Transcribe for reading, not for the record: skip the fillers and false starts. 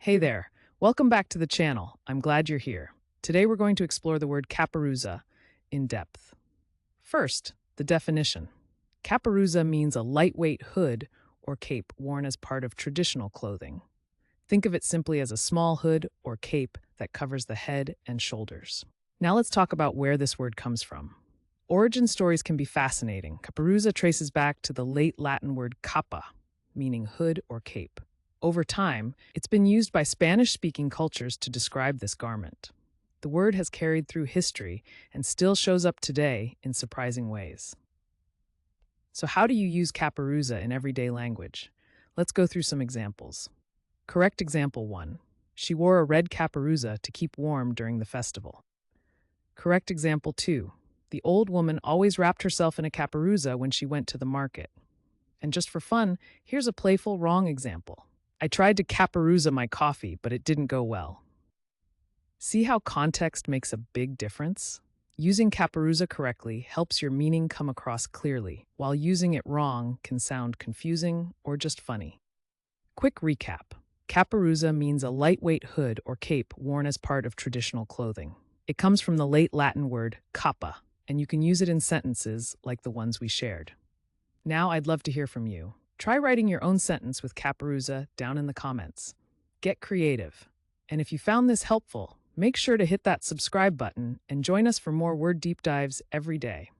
Hey there, welcome back to the channel. I'm glad you're here. Today we're going to explore the word caperuza in depth. First, the definition. Caperuza means a lightweight hood or cape worn as part of traditional clothing. Think of it simply as a small hood or cape that covers the head and shoulders. Now let's talk about where this word comes from. Origin stories can be fascinating. Caperuza traces back to the late Latin word capa, meaning hood or cape. Over time, it's been used by Spanish-speaking cultures to describe this garment. The word has carried through history and still shows up today in surprising ways. So how do you use caperuza in everyday language? Let's go through some examples. Correct example 1. She wore a red caperuza to keep warm during the festival. Correct example 2. The old woman always wrapped herself in a caperuza when she went to the market. And just for fun, here's a playful wrong example. I tried to caperuza my coffee, but it didn't go well. See how context makes a big difference? Using caperuza correctly helps your meaning come across clearly, while using it wrong can sound confusing or just funny. Quick recap. Caperuza means a lightweight hood or cape worn as part of traditional clothing. It comes from the late Latin word capa, and you can use it in sentences like the ones we shared. Now I'd love to hear from you. Try writing your own sentence with caperuza down in the comments. Get creative. And if you found this helpful, make sure to hit that subscribe button and join us for more word deep dives every day.